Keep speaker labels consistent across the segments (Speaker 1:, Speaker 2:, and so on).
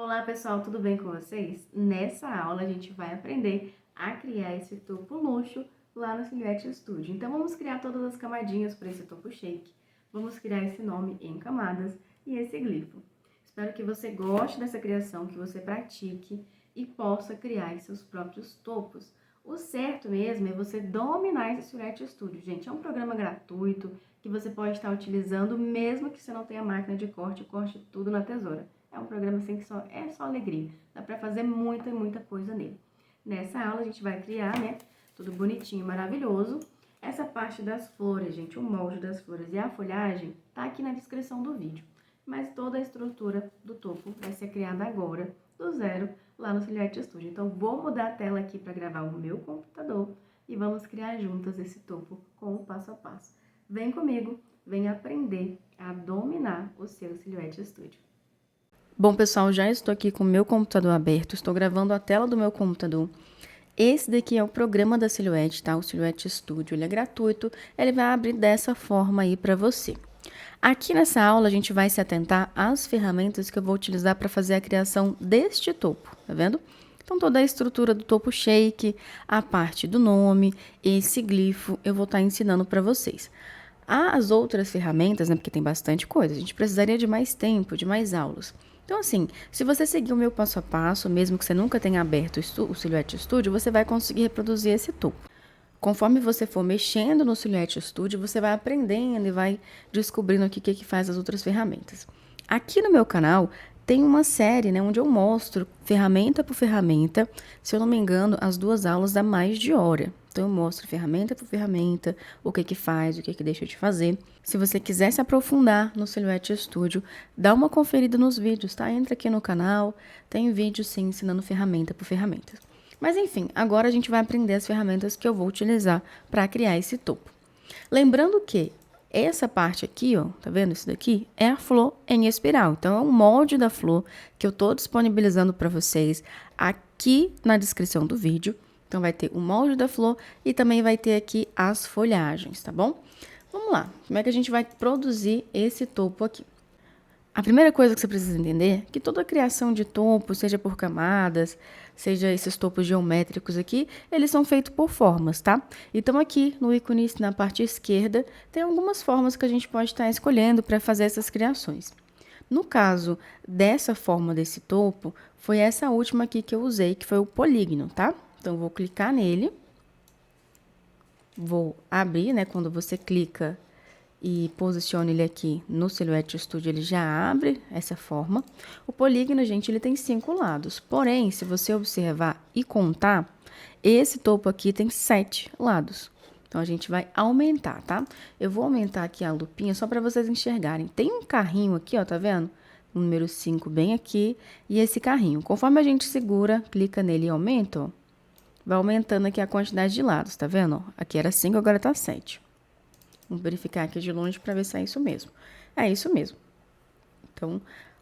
Speaker 1: Olá pessoal, tudo bem com vocês? Nessa aula a gente vai aprender a criar esse topo luxo lá no Silhouette Studio. Então vamos criar todas as camadinhas para esse topo shake, vamos criar esse nome em camadas e esse glifo. Espero que você goste dessa criação, que você pratique e possa criar seus próprios topos. O certo mesmo é você dominar esse Silhouette Studio, gente. É um programa gratuito que você pode estar utilizando mesmo que você não tenha máquina de corte, corte tudo na tesoura. É um programa assim que é só alegria. Dá pra fazer muita coisa nele. Nessa aula a gente vai criar, né, tudo bonitinho, maravilhoso. Essa parte das flores, gente, o molde das flores e a folhagem tá aqui na descrição do vídeo. Mas toda a estrutura do topo vai ser criada agora, do zero, lá no Silhouette Studio. Então, vou mudar a tela aqui para gravar o meu computador e vamos criar juntas esse topo com o passo a passo. Vem comigo, vem aprender a dominar o seu Silhouette Studio.
Speaker 2: Bom, pessoal, já estou aqui com o meu computador aberto, estou gravando a tela do meu computador. Esse daqui é o programa da Silhouette, tá? O Silhouette Studio, ele é gratuito, ele vai abrir dessa forma aí para você. Aqui nessa aula a gente vai se atentar às ferramentas que eu vou utilizar para fazer a criação deste topo, tá vendo? Então, toda a estrutura do topo shake, a parte do nome, esse glifo, eu vou estar ensinando para vocês. As outras ferramentas, né, porque tem bastante coisa, a gente precisaria de mais tempo, de mais aulas. Então, assim, se você seguir o meu passo a passo, mesmo que você nunca tenha aberto o Silhouette Studio, você vai conseguir reproduzir esse topo. Conforme você for mexendo no Silhouette Studio, você vai aprendendo e vai descobrindo o que faz as outras ferramentas. Aqui no meu canal tem uma série, né, onde eu mostro ferramenta por ferramenta. Se eu não me engano, as duas aulas dá mais de hora. Então, eu mostro ferramenta por ferramenta, o que faz, o que deixa de fazer. Se você quiser se aprofundar no Silhouette Studio, dá uma conferida nos vídeos, tá? Entra aqui no canal, tem vídeo sim ensinando ferramenta por ferramenta. Mas enfim, agora a gente vai aprender as ferramentas que eu vou utilizar para criar esse topo. Lembrando que essa parte aqui, ó, tá vendo isso daqui? É a flor em espiral. Então, é um molde da flor que eu tô disponibilizando para vocês aqui na descrição do vídeo. Então, vai ter o molde da flor e também vai ter aqui as folhagens, tá bom? Vamos lá, como é que a gente vai produzir esse topo aqui? A primeira coisa que você precisa entender é que toda a criação de topo, seja por camadas, seja esses topos geométricos aqui, eles são feitos por formas, tá? Então, aqui no ícone, na parte esquerda, tem algumas formas que a gente pode estar escolhendo para fazer essas criações. No caso dessa forma desse topo, foi essa última aqui que eu usei, que foi o polígono, tá? Então, eu vou clicar nele, vou abrir, né? Quando você clica e posiciona ele aqui no Silhouette Studio, ele já abre essa forma. O polígono, gente, ele tem 5 lados. Porém, se você observar e contar, esse topo aqui tem 7 lados. Então, a gente vai aumentar, tá? Eu vou aumentar aqui a lupinha só para vocês enxergarem. Tem um carrinho aqui, ó, tá vendo? O número 5 bem aqui e esse carrinho. Conforme a gente segura, clica nele e aumenta, ó, vai aumentando aqui a quantidade de lados, tá vendo? Ó, aqui era 5, agora tá 7. Vamos verificar aqui de longe para ver se é isso mesmo. É isso mesmo. Então,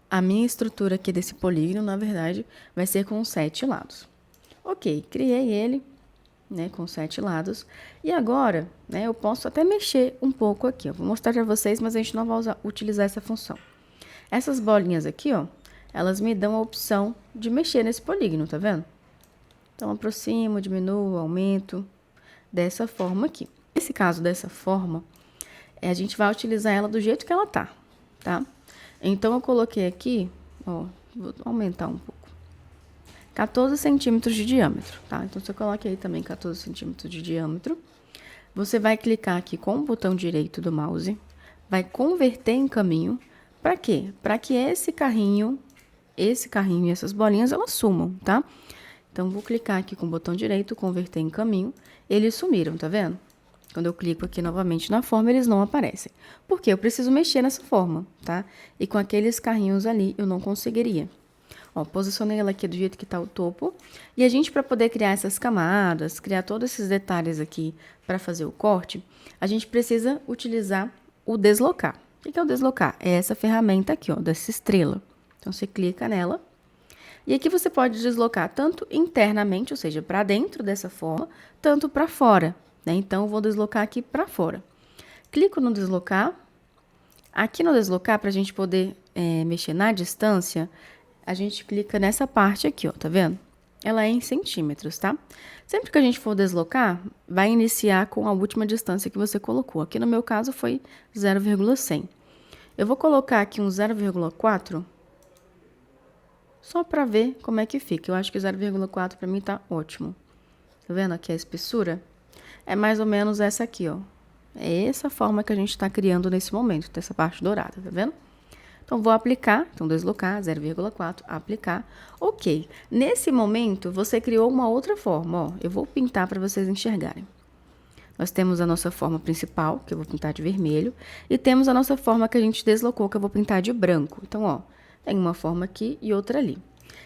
Speaker 2: a minha estrutura aqui desse polígono, na verdade, vai ser com 7 lados. Ok, criei ele, né, com 7 lados. E agora, né, eu posso até mexer um pouco aqui. Eu vou mostrar para vocês, mas a gente não vai utilizar essa função. Essas bolinhas aqui, ó, elas me dão a opção de mexer nesse polígono, tá vendo? Então, aproximo, diminuo, aumento, dessa forma aqui. Nesse caso, dessa forma, a gente vai utilizar ela do jeito que ela tá? Então, eu coloquei aqui, ó, vou aumentar um pouco, 14 centímetros de diâmetro, tá? Então, você coloca aí também 14 centímetros de diâmetro. Você vai clicar aqui com o botão direito do mouse, vai converter em caminho. Para quê? Para que esse carrinho e essas bolinhas, elas sumam, tá? Então, vou clicar aqui com o botão direito, converter em caminho. Eles sumiram, tá vendo? Quando eu clico aqui novamente na forma, eles não aparecem. Porque eu preciso mexer nessa forma, tá? E com aqueles carrinhos ali, eu não conseguiria. Ó, posicionei ela aqui do jeito que tá o topo. E a gente, para poder criar essas camadas, criar todos esses detalhes aqui para fazer o corte, a gente precisa utilizar o deslocar. O que é o deslocar? É essa ferramenta aqui, ó, dessa estrela. Então, você clica nela. E aqui você pode deslocar tanto internamente, ou seja, para dentro dessa forma, tanto para fora, né? Então, eu vou deslocar aqui para fora. Clico no deslocar. Aqui no deslocar, para a gente poder mexer na distância, a gente clica nessa parte aqui, ó, tá vendo? Ela é em centímetros, tá? Sempre que a gente for deslocar, vai iniciar com a última distância que você colocou. Aqui no meu caso foi 0,100. Eu vou colocar aqui um 0,4 só para ver como é que fica. Eu acho que 0,4 para mim tá ótimo. Tá vendo aqui a espessura? É mais ou menos essa aqui, ó. É essa forma que a gente está criando nesse momento, dessa parte dourada, tá vendo? Então, vou aplicar, então deslocar, 0,4, aplicar. Ok. Nesse momento, você criou uma outra forma, ó. Eu vou pintar para vocês enxergarem. Nós temos a nossa forma principal, que eu vou pintar de vermelho, e temos a nossa forma que a gente deslocou, que eu vou pintar de branco. Então, ó, tem uma forma aqui e outra ali.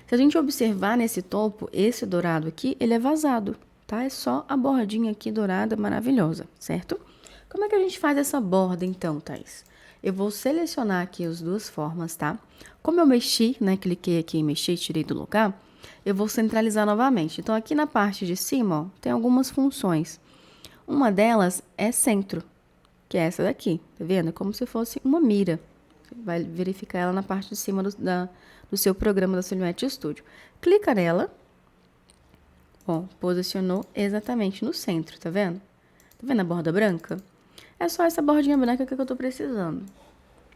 Speaker 2: Se a gente observar nesse topo, esse dourado aqui, ele é vazado, tá? É só a bordinha aqui dourada maravilhosa, certo? Como é que a gente faz essa borda, então, Thaís? Eu vou selecionar aqui as duas formas, tá? Como eu mexi, né, cliquei aqui em mexer e tirei do lugar, eu vou centralizar novamente. Então, aqui na parte de cima, ó, tem algumas funções. Uma delas é centro, que é essa daqui, tá vendo? É como se fosse uma mira. Você vai verificar ela na parte de cima do seu programa da Silhouette Studio. Clica nela, ó, posicionou exatamente no centro, tá vendo? Tá vendo a borda branca? É só essa bordinha branca que eu tô precisando.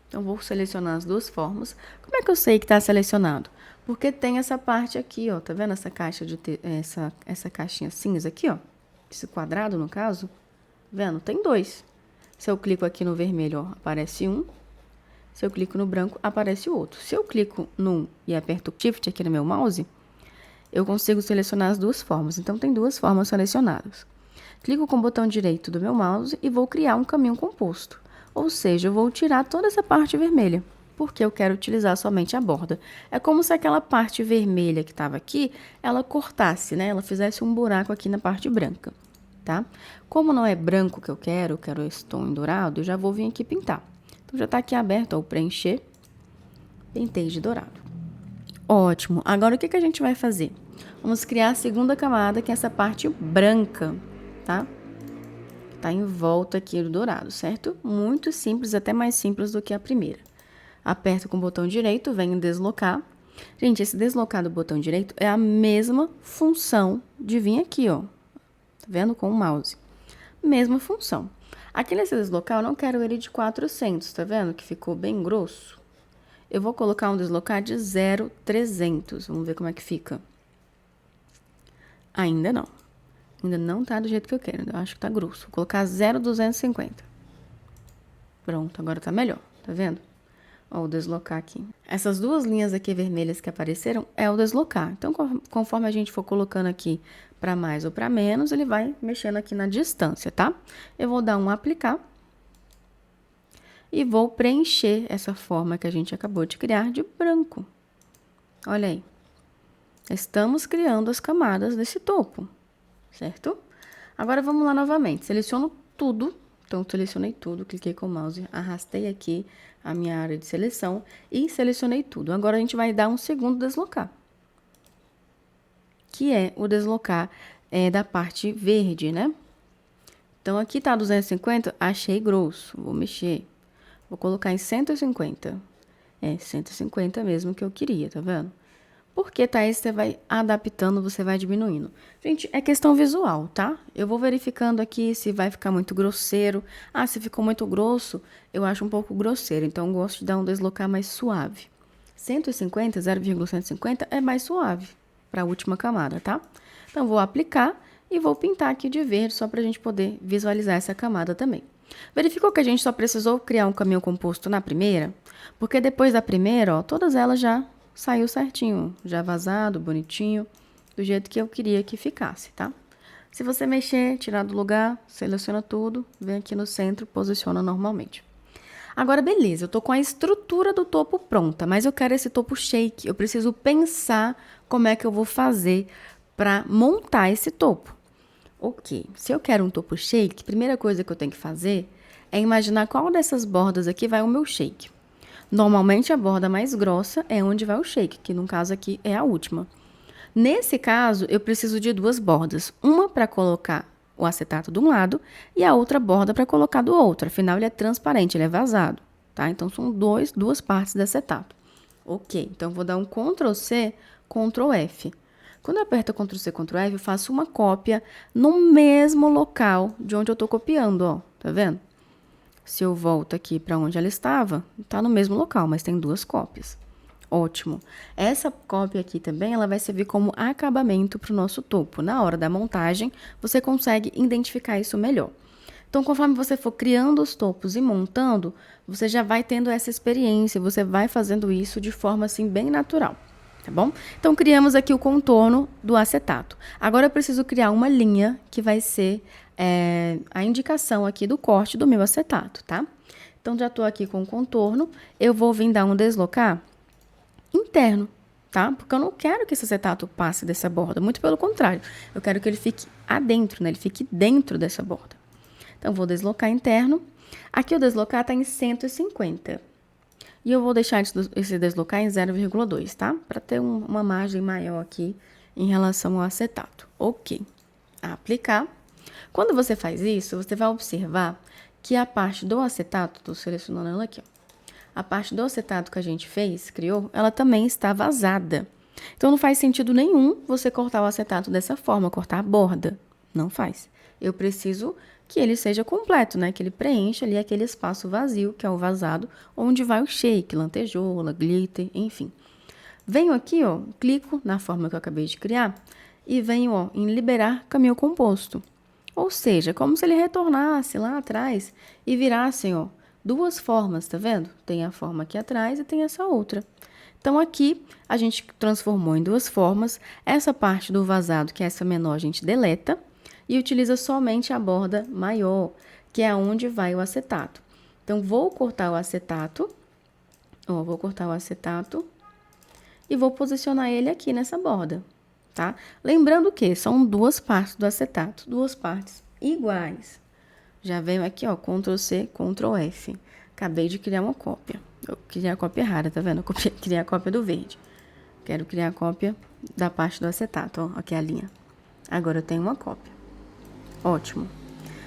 Speaker 2: Então, vou selecionar as duas formas. Como é que eu sei que tá selecionado? Porque tem essa parte aqui, ó. Tá vendo essa caixa essa caixinha cinza aqui, ó? Esse quadrado, no caso. Tá vendo? Tem dois. Se eu clico aqui no vermelho, ó, aparece um. Se eu clico no branco, aparece o outro. Se eu clico num e aperto Shift aqui no meu mouse, eu consigo selecionar as duas formas. Então, tem duas formas selecionadas. Clico com o botão direito do meu mouse e vou criar um caminho composto. Ou seja, eu vou tirar toda essa parte vermelha, porque eu quero utilizar somente a borda. É como se aquela parte vermelha que estava aqui, ela cortasse, né? Ela fizesse um buraco aqui na parte branca, tá? Como não é branco que eu quero esse tom em dourado, eu já vou vir aqui pintar. Então, já está aqui aberto, ó, o preencher. Pintei de dourado. Ótimo. Agora, o que que a gente vai fazer? Vamos criar a segunda camada, que é essa parte branca, tá? Tá em volta aqui do dourado, certo? Muito simples, até mais simples do que a primeira. Aperto com o botão direito, venho em deslocar. Gente, esse deslocar do botão direito é a mesma função de vir aqui, ó. Tá vendo? Com o mouse. Mesma função. Aqui nesse deslocar, eu não quero ele de 400, tá vendo? Que ficou bem grosso. Eu vou colocar um deslocar de 0,300. Vamos ver como é que fica. Ainda não. Ainda não tá do jeito que eu quero. Eu acho que tá grosso. Vou colocar 0,250. Pronto, agora tá melhor. Tá vendo? Ó, o deslocar aqui. Essas duas linhas aqui vermelhas que apareceram é o deslocar. Então, conforme a gente for colocando aqui para mais ou para menos, ele vai mexendo aqui na distância, tá? Eu vou dar um aplicar. E vou preencher essa forma que a gente acabou de criar de branco. Olha aí. Estamos criando as camadas desse topo, certo? Agora, vamos lá novamente. Seleciono tudo. Então, selecionei tudo, cliquei com o mouse, arrastei aqui a minha área de seleção e selecionei tudo. Agora, a gente vai dar um segundo deslocar, que é o deslocar da parte verde, né? Então, aqui tá 250, achei grosso, vou mexer. Vou colocar em 150. É 150 mesmo que eu queria, tá vendo? Porque, Thaís, você vai adaptando, você vai diminuindo. Gente, é questão visual, tá? Eu vou verificando aqui se vai ficar muito grosseiro. Ah, se ficou muito grosso, eu acho um pouco grosseiro. Então, eu gosto de dar um deslocar mais suave. 150, 0,150 é mais suave para a última camada, tá? Então, vou aplicar e vou pintar aqui de verde, só pra gente poder visualizar essa camada também. Verificou que a gente só precisou criar um caminho composto na primeira? Porque depois da primeira, ó, todas elas já saiu certinho, já vazado, bonitinho, do jeito que eu queria que ficasse, tá? Se você mexer, tirar do lugar, seleciona tudo, vem aqui no centro, posiciona normalmente. Agora, beleza, eu tô com a estrutura do topo pronta, mas eu quero esse topo shake, eu preciso pensar como é que eu vou fazer para montar esse topo. Ok, se eu quero um topo shake, a primeira coisa que eu tenho que fazer é imaginar qual dessas bordas aqui vai o meu shake. Normalmente, a borda mais grossa é onde vai o shake, que no caso aqui é a última. Nesse caso, eu preciso de duas bordas. Uma para colocar o acetato de um lado e a outra borda para colocar do outro. Afinal, ele é transparente, ele é vazado, tá? Então, são duas partes de acetato. Ok, então vou dar um Ctrl C, Ctrl F. Quando eu aperto Ctrl C, Ctrl F, eu faço uma cópia no mesmo local de onde eu estou copiando, ó. Tá vendo? Se eu volto aqui para onde ela estava, está no mesmo local, mas tem 2 cópias. Ótimo. Essa cópia aqui também, ela vai servir como acabamento para o nosso topo. Na hora da montagem, você consegue identificar isso melhor. Então, conforme você for criando os topos e montando, você já vai tendo essa experiência, você vai fazendo isso de forma assim bem natural, tá bom? Então, criamos aqui o contorno do acetato. Agora eu preciso criar uma linha que vai ser a indicação aqui do corte do meu acetato, tá? Então, já estou aqui com o contorno, eu vou vir dar um deslocar interno, tá? Porque eu não quero que esse acetato passe dessa borda, muito pelo contrário, eu quero que ele fique adentro, né? Ele fique dentro dessa borda. Então, vou deslocar interno. Aqui o deslocar está em 150. E eu vou deixar esse deslocar em 0,2, tá? Para ter uma margem maior aqui em relação ao acetato. Ok. Aplicar. Quando você faz isso, você vai observar que a parte do acetato, estou selecionando ela aqui, ó. A parte do acetato que a gente criou, ela também está vazada. Então, não faz sentido nenhum você cortar o acetato dessa forma, cortar a borda. Não faz. Eu preciso que ele seja completo, né? Que ele preencha ali aquele espaço vazio, que é o vazado, onde vai o shake, lantejoula, glitter, enfim. Venho aqui, ó, clico na forma que eu acabei de criar e venho, ó, em liberar caminho composto. Ou seja, como se ele retornasse lá atrás e virassem, ó, 2 formas, tá vendo? Tem a forma aqui atrás e tem essa outra. Então, aqui, a gente transformou em 2 formas. Essa parte do vazado, que é essa menor, a gente deleta e utiliza somente a borda maior, que é onde vai o acetato. Então, vou cortar o acetato, ó, vou cortar o acetato e vou posicionar ele aqui nessa borda, tá? Lembrando que são 2 partes do acetato, 2 partes iguais. Já venho aqui, ó, Ctrl C, Ctrl F. Acabei de criar uma cópia. Eu criei a cópia errada, tá vendo? Eu criei a cópia do verde. Quero criar a cópia da parte do acetato, ó, aqui é a linha. Agora eu tenho uma cópia. Ótimo.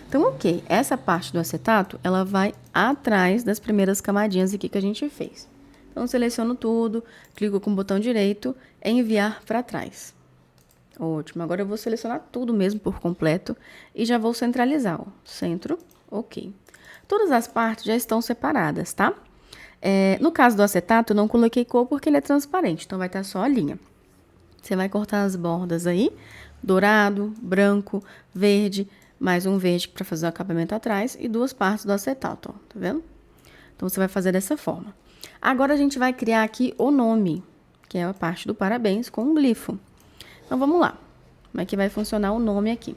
Speaker 2: Então, ok, essa parte do acetato, ela vai atrás das primeiras camadinhas aqui que a gente fez. Então, seleciono tudo, clico com o botão direito, enviar para trás. Ótimo, agora eu vou selecionar tudo mesmo por completo e já vou centralizar, ó. Centro, ok. Todas as partes já estão separadas, tá? No caso do acetato, eu não coloquei cor porque ele é transparente, então vai estar só a linha. Você vai cortar as bordas aí, dourado, branco, verde, mais um verde para fazer o acabamento atrás e 2 partes do acetato, ó, tá vendo? Então, você vai fazer dessa forma. Agora, a gente vai criar aqui o nome, que é a parte do parabéns com um glifo. Então, vamos lá. Como é que vai funcionar o nome aqui?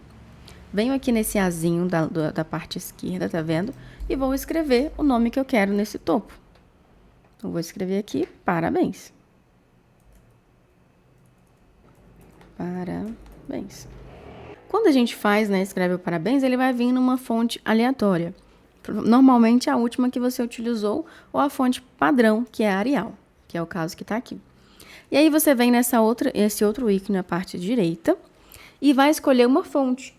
Speaker 2: Venho aqui nesse azinho da parte esquerda, tá vendo? E vou escrever o nome que eu quero nesse topo. Então, vou escrever aqui, parabéns. Parabéns. Quando a gente faz, né, escreve o parabéns, ele vai vir numa fonte aleatória. Normalmente, a última que você utilizou ou a fonte padrão, que é a Arial, que é o caso que tá aqui. E aí, você vem esse outro ícone na parte direita e vai escolher uma fonte.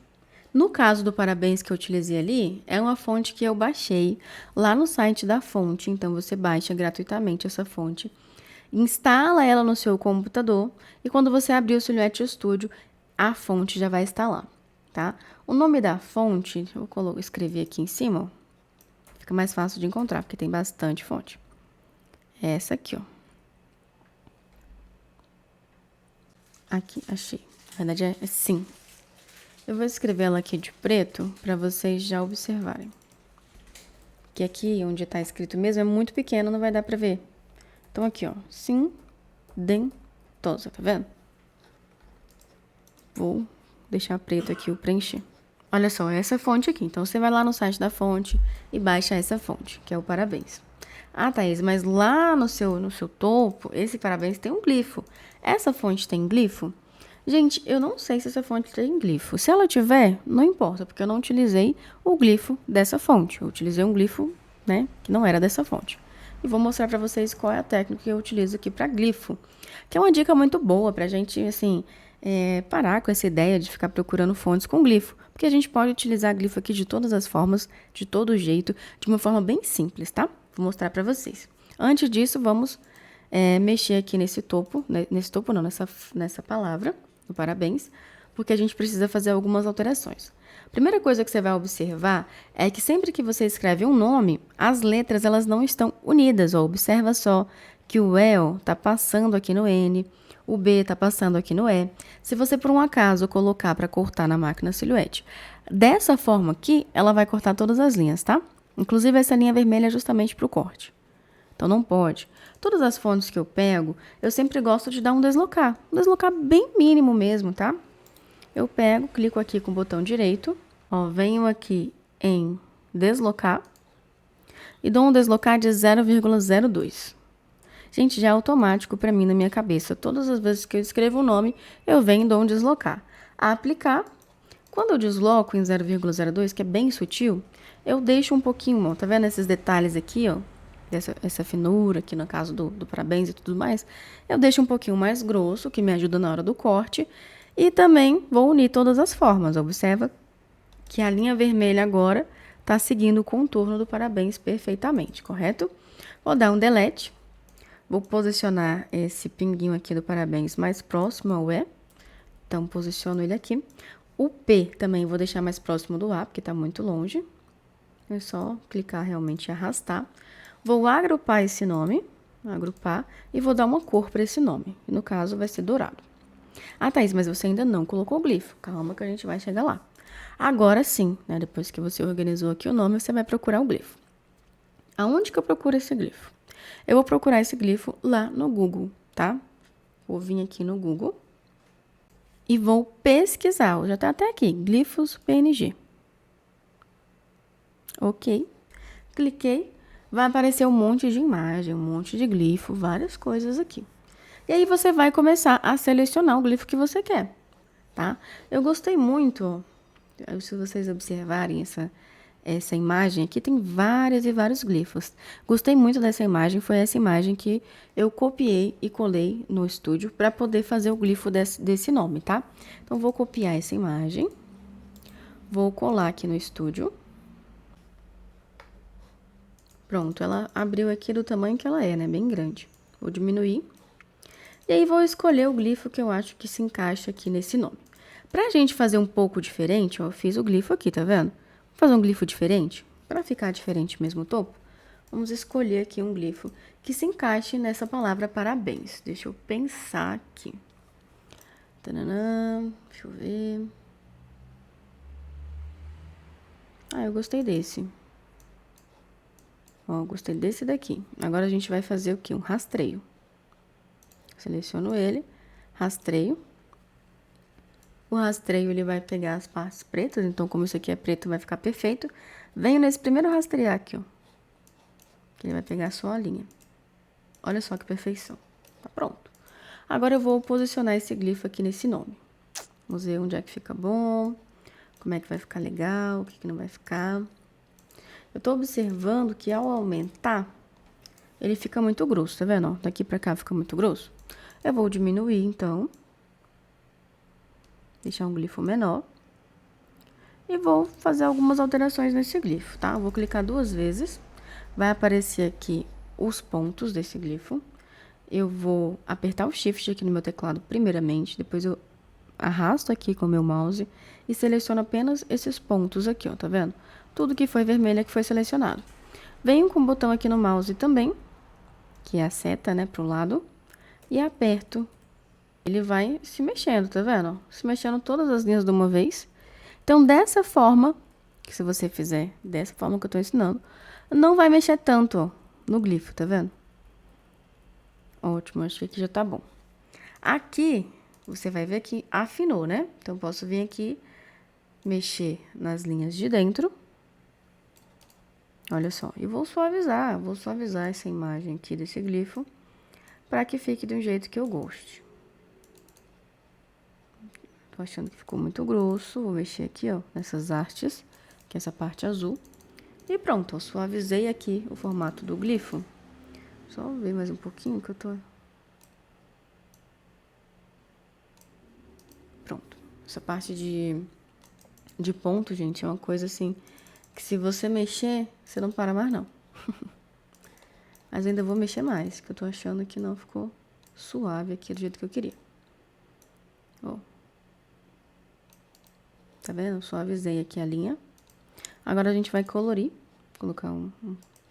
Speaker 2: No caso do parabéns que eu utilizei ali, é uma fonte que eu baixei lá no site da fonte. Então, você baixa gratuitamente essa fonte, instala ela no seu computador e quando você abrir o Silhouette Studio, a fonte já vai estar lá, tá? O nome da fonte, eu vou escrever aqui em cima, ó. Fica mais fácil de encontrar, porque tem bastante fonte. É essa aqui, ó. Aqui, achei. Na verdade, é sim. Eu vou escrever ela aqui de preto, para vocês já observarem. Que aqui, onde tá escrito mesmo, é muito pequeno, não vai dar para ver. Então, aqui, ó. Sidentosa, tá vendo? Vou deixar preto aqui o preencher. Olha só, essa fonte aqui. Então, você vai lá no site da fonte e baixa essa fonte, que é o parabéns. Ah, Thaís, mas lá no seu topo, esse parabéns tem um glifo. Essa fonte tem glifo? Gente, eu não sei se essa fonte tem glifo. Se ela tiver, não importa, porque eu não utilizei o glifo dessa fonte. Eu utilizei um glifo, né, que não era dessa fonte. E vou mostrar para vocês qual é a técnica que eu utilizo aqui para glifo. Que é uma dica muito boa pra gente, assim, parar com essa ideia de ficar procurando fontes com glifo. Porque a gente pode utilizar glifo aqui de todas as formas, de todo jeito, de uma forma bem simples, tá? Vou mostrar para vocês. Antes disso, vamos mexer aqui nesse topo, não, nessa palavra, do parabéns, porque a gente precisa fazer algumas alterações. Primeira coisa que você vai observar é que sempre que você escreve um nome, as letras elas não estão unidas. Ó, observa só que o E está passando aqui no N, o B está passando aqui no E. Se você, por um acaso, colocar para cortar na máquina Silhouette, dessa forma aqui, ela vai cortar todas as linhas, tá? Inclusive, essa linha vermelha é justamente para o corte. Então, não pode. Todas as fontes que eu pego, eu sempre gosto de dar um deslocar bem mínimo mesmo, tá? Eu pego, clico aqui com o botão direito, ó, venho aqui em deslocar e dou um deslocar de 0,02. Gente, já é automático para mim na minha cabeça. Todas as vezes que eu escrevo o nome, eu venho e dou um deslocar. A aplicar, quando eu desloco em 0,02, que é bem sutil, eu deixo um pouquinho, ó, tá vendo esses detalhes aqui, ó? Essa finura aqui no caso do parabéns e tudo mais, eu deixo um pouquinho mais grosso, que me ajuda na hora do corte. E também vou unir todas as formas. Observa que a linha vermelha agora está seguindo o contorno do parabéns perfeitamente, correto? Vou dar um delete. Vou posicionar esse pinguinho aqui do parabéns mais próximo ao E. Então, posiciono ele aqui. O P também vou deixar mais próximo do A, porque está muito longe. É só clicar realmente e arrastar. Vou agrupar esse nome, e vou dar uma cor para esse nome. No caso, vai ser dourado. Ah, Thaís, mas você ainda não colocou o glifo. Calma que a gente vai chegar lá. Agora sim, né? Depois que você organizou aqui o nome, você vai procurar o glifo. Aonde que eu procuro esse glifo? Eu vou procurar esse glifo lá no Google, tá? Vou vir aqui no Google e vou pesquisar. Já tá até aqui, glifos PNG. Ok. Cliquei. Vai aparecer um monte de imagem, um monte de glifo, várias coisas aqui. E aí você vai começar a selecionar o glifo que você quer, tá? Eu gostei muito, se vocês observarem essa imagem aqui, tem vários e vários glifos. Gostei muito dessa imagem, foi essa imagem que eu copiei e colei no estúdio para poder fazer o glifo desse nome, tá? Então, vou copiar essa imagem, vou colar aqui no estúdio. Pronto, ela abriu aqui do tamanho que ela é, né? Bem grande. Vou diminuir. E aí, vou escolher o glifo que eu acho que se encaixa aqui nesse nome. Pra gente fazer um pouco diferente, ó, eu fiz o glifo aqui, tá vendo? Vou fazer um glifo diferente, para ficar diferente mesmo o topo. Vamos escolher aqui um glifo que se encaixe nessa palavra parabéns. Deixa eu pensar aqui. Tananã, deixa eu ver. Ah, eu gostei desse. Ó, gostei desse daqui. Agora a gente vai fazer o quê? Um rastreio. Seleciono ele, rastreio. O rastreio, ele vai pegar as partes pretas, então como isso aqui é preto, vai ficar perfeito. Venho nesse primeiro rastrear aqui, ó. Que ele vai pegar só a linha. Olha só que perfeição. Tá pronto. Agora eu vou posicionar esse glifo aqui nesse nome. Vamos ver onde é que fica bom, como é que vai ficar legal, o que que não vai ficar. Eu tô observando que ao aumentar, ele fica muito grosso, tá vendo? Ó, daqui pra cá fica muito grosso. Eu vou diminuir, então. Deixar um glifo menor. E vou fazer algumas alterações nesse glifo, tá? Eu vou clicar 2 vezes. Vai aparecer aqui os pontos desse glifo. Eu vou apertar o Shift aqui no meu teclado primeiramente. Depois eu arrasto aqui com o meu mouse e seleciono apenas esses pontos aqui, ó, tá vendo? Tudo que foi vermelho é que foi selecionado. Venho com o botão aqui no mouse também, que é a seta, né, pro lado. E aperto. Ele vai se mexendo, tá vendo? Se mexendo todas as linhas de uma vez. Então, dessa forma, que se você fizer dessa forma que eu tô ensinando, não vai mexer tanto, ó, no glifo, tá vendo? Ótimo, acho que aqui já tá bom. Aqui, você vai ver que afinou, né? Então, posso vir aqui, mexer nas linhas de dentro. Olha só, e vou suavizar essa imagem aqui desse glifo, para que fique de um jeito que eu goste. Tô achando que ficou muito grosso, vou mexer aqui, ó, nessas hastes, que é essa parte azul. E pronto, eu suavizei aqui o formato do glifo. Só ver mais um pouquinho que eu tô... Pronto. Essa parte de ponto, gente, é uma coisa assim, que se você mexer, você não para mais não. Mas ainda vou mexer mais, que eu tô achando que não ficou suave aqui do jeito que eu queria. Ó. Tá vendo? Suavizei aqui a linha. Agora a gente vai colorir. Colocar um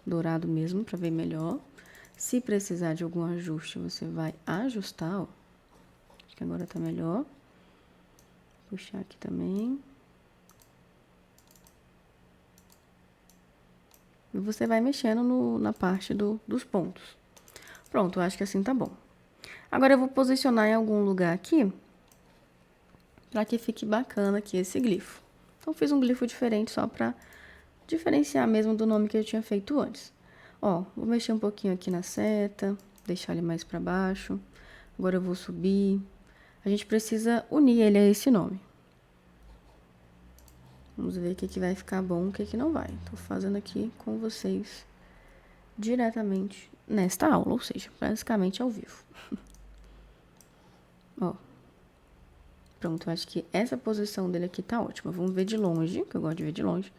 Speaker 2: dourado mesmo pra ver melhor. Se precisar de algum ajuste, você vai ajustar, ó. Acho que agora tá melhor. Puxar aqui também. E você vai mexendo na parte dos pontos. Pronto, eu acho que assim tá bom. Agora eu vou posicionar em algum lugar aqui, para que fique bacana aqui esse glifo. Então, fiz um glifo diferente só para diferenciar mesmo do nome que eu tinha feito antes. Ó, vou mexer um pouquinho aqui na seta, deixar ele mais para baixo. Agora eu vou subir. A gente precisa unir ele a esse nome. Vamos ver o que vai ficar bom e o que não vai. Tô fazendo aqui com vocês diretamente nesta aula, ou seja, basicamente ao vivo. Ó. Pronto, eu acho que essa posição dele aqui tá ótima. Vamos ver de longe, que eu gosto de ver de longe.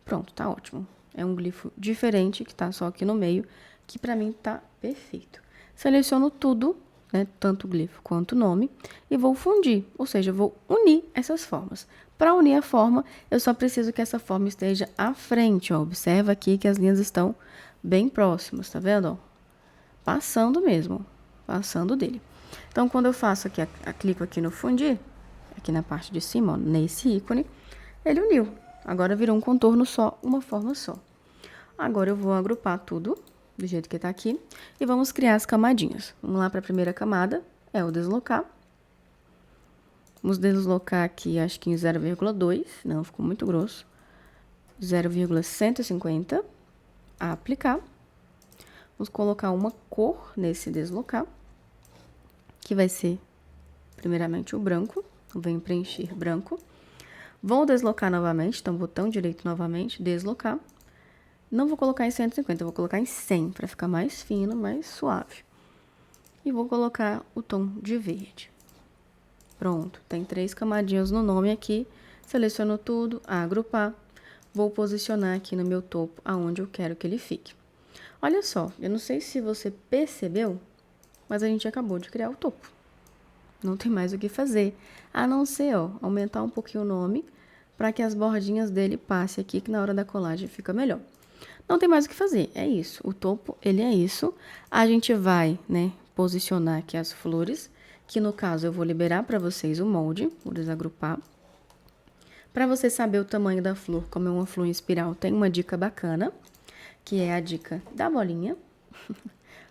Speaker 2: Pronto, tá ótimo. É um glifo diferente, que tá só aqui no meio, que pra mim tá perfeito. Seleciono tudo, né, tanto o glifo quanto o nome, e vou fundir, ou seja, vou unir essas formas. Para unir a forma, eu só preciso que essa forma esteja à frente, ó. Observa aqui que as linhas estão bem próximas, tá vendo, ó? Passando mesmo, passando dele. Então, quando eu faço aqui, clico aqui no fundir, aqui na parte de cima, ó, nesse ícone, ele uniu. Agora virou um contorno só, uma forma só. Agora eu vou agrupar tudo do jeito que tá aqui e vamos criar as camadinhas. Vamos lá para a primeira camada, é o deslocar. Vamos deslocar aqui, acho que em 0,2, não, ficou muito grosso. 0,150, aplicar. Vamos colocar uma cor nesse deslocar, que vai ser, primeiramente, o branco. Venho preencher branco. Vou deslocar novamente, então, botão direito novamente, deslocar. Não vou colocar em 150, eu vou colocar em 100, para ficar mais fino, mais suave. E vou colocar o tom de verde. Pronto, tem 3 camadinhas no nome aqui. Seleciono tudo, agrupar. Vou posicionar aqui no meu topo, aonde eu quero que ele fique. Olha só, eu não sei se você percebeu, mas a gente acabou de criar o topo. Não tem mais o que fazer, a não ser, ó, aumentar um pouquinho o nome, para que as bordinhas dele passem aqui, que na hora da colagem fica melhor. Não tem mais o que fazer, é isso. O topo, ele é isso. A gente vai, né, posicionar aqui as flores, que no caso eu vou liberar para vocês o molde, vou desagrupar. Para você saber o tamanho da flor, como é uma flor em espiral, tem uma dica bacana, que é a dica da bolinha.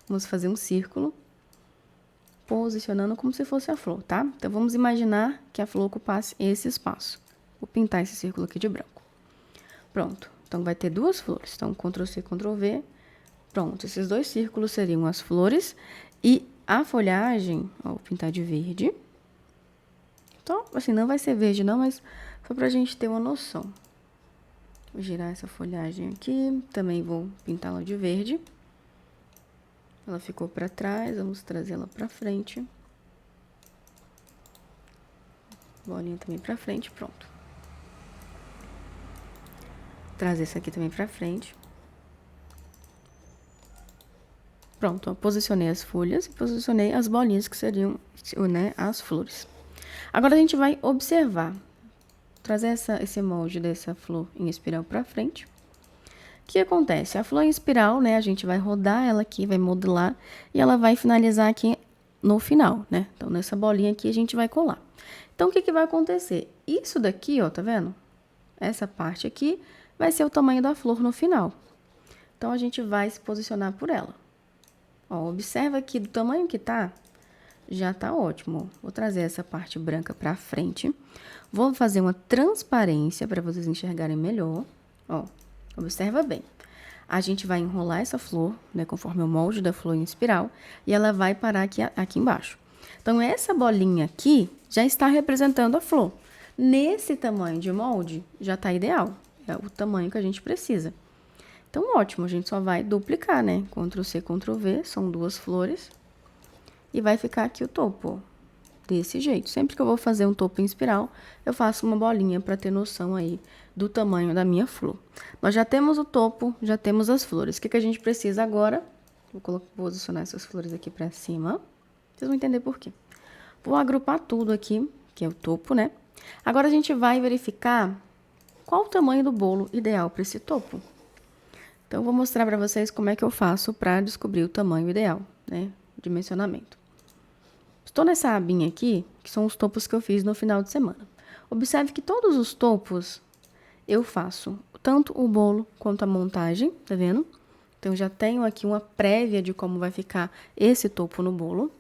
Speaker 2: Vamos fazer um círculo, posicionando como se fosse a flor, tá? Então, vamos imaginar que a flor ocupasse esse espaço. Vou pintar esse círculo aqui de branco. Pronto. Então, vai ter 2 flores. Então, Ctrl+C, Ctrl+V. Pronto. Esses 2 círculos seriam as flores e a folhagem, ó, vou pintar de verde. Então, assim, não vai ser verde não, mas só pra gente ter uma noção. Vou girar essa folhagem aqui. Também vou pintá-la de verde. Ela ficou pra trás, vamos trazer ela pra frente. Bolinha também pra frente, pronto. Trazer essa aqui também pra frente. Pronto, ó, posicionei as folhas e posicionei as bolinhas que seriam, né, as flores. Agora a gente vai observar, trazer esse molde dessa flor em espiral pra frente. O que acontece? A flor em espiral, né, a gente vai rodar ela aqui, vai modelar e ela vai finalizar aqui no final, né? Então, nessa bolinha aqui a gente vai colar. Então, o que vai acontecer? Isso daqui, ó, tá vendo? Essa parte aqui vai ser o tamanho da flor no final. Então, a gente vai se posicionar por ela. Ó, observa aqui do tamanho que tá, já tá ótimo. Vou trazer essa parte branca pra frente. Vou fazer uma transparência para vocês enxergarem melhor. Ó, observa bem. A gente vai enrolar essa flor, né, conforme o molde da flor em espiral, e ela vai parar aqui embaixo. Então, essa bolinha aqui já está representando a flor. Nesse tamanho de molde, já tá ideal. É o tamanho que a gente precisa. Então, ótimo, a gente só vai duplicar, né? Ctrl+C, Ctrl+V, são 2 flores. E vai ficar aqui o topo, ó, desse jeito. Sempre que eu vou fazer um topo em espiral, eu faço uma bolinha para ter noção aí do tamanho da minha flor. Nós já temos o topo, já temos as flores. O que a gente precisa agora? Vou posicionar essas flores aqui pra cima. Vocês vão entender por quê. Vou agrupar tudo aqui, que é o topo, né? Agora a gente vai verificar qual o tamanho do bolo ideal para esse topo. Então, eu vou mostrar para vocês como é que eu faço para descobrir o tamanho ideal, né? Dimensionamento. Estou nessa abinha aqui, que são os topos que eu fiz no final de semana. Observe que todos os topos eu faço tanto o bolo quanto a montagem, tá vendo? Então, já tenho aqui uma prévia de como vai ficar esse topo no bolo.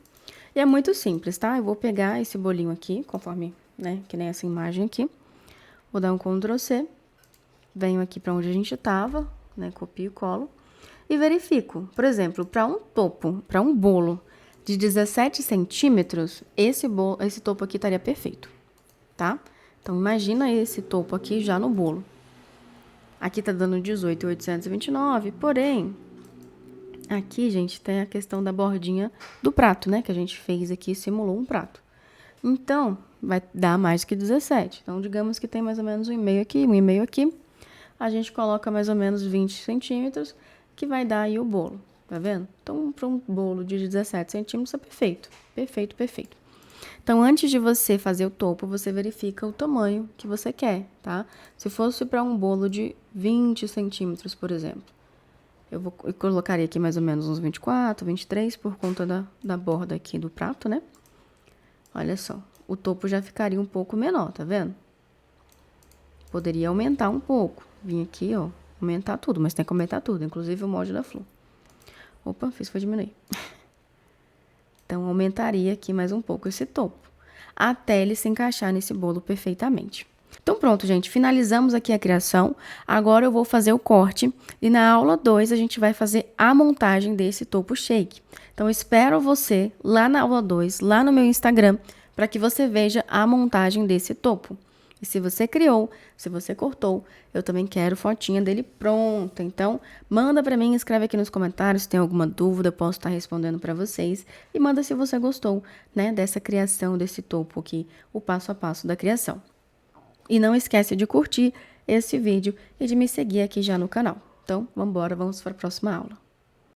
Speaker 2: E é muito simples, tá? Eu vou pegar esse bolinho aqui, conforme, né, que nem essa imagem aqui. Vou dar um Ctrl C, venho aqui para onde a gente tava, né, copio e colo, e verifico. Por exemplo, para um topo, para um bolo de 17 centímetros, esse topo aqui estaria perfeito, tá? Então, imagina esse topo aqui já no bolo. Aqui tá dando 18.829, porém, aqui, gente, tem a questão da bordinha do prato, né? Que a gente fez aqui, simulou um prato. Então, vai dar mais que 17. Então, digamos que tem mais ou menos 1,5 aqui, 1,5 aqui. A gente coloca mais ou menos 20 centímetros, que vai dar aí o bolo, tá vendo? Então, para um bolo de 17 centímetros é perfeito. Perfeito, perfeito. Então, antes de você fazer o topo, você verifica o tamanho que você quer, tá? Se fosse para um bolo de 20 centímetros, por exemplo, eu colocaria aqui mais ou menos uns 24, 23, por conta da borda aqui do prato, né? Olha só, o topo já ficaria um pouco menor, tá vendo? Poderia aumentar um pouco. Vim aqui, ó, aumentar tudo, mas tem que aumentar tudo, inclusive o molde da flor. Opa, fiz foi diminuir. Então, aumentaria aqui mais um pouco esse topo, até ele se encaixar nesse bolo perfeitamente. Então, pronto, gente, finalizamos aqui a criação. Agora eu vou fazer o corte e na aula 2 a gente vai fazer a montagem desse topo shake. Então, espero você lá na aula 2, lá no meu Instagram, para que você veja a montagem desse topo. E se você criou, se você cortou, eu também quero fotinha dele pronta. Então, manda para mim, escreve aqui nos comentários se tem alguma dúvida, eu posso estar respondendo para vocês. E manda se você gostou, né, dessa criação, desse topo aqui, o passo a passo da criação. E não esquece de curtir esse vídeo e de me seguir aqui já no canal. Então, vamos embora, vamos para a próxima aula.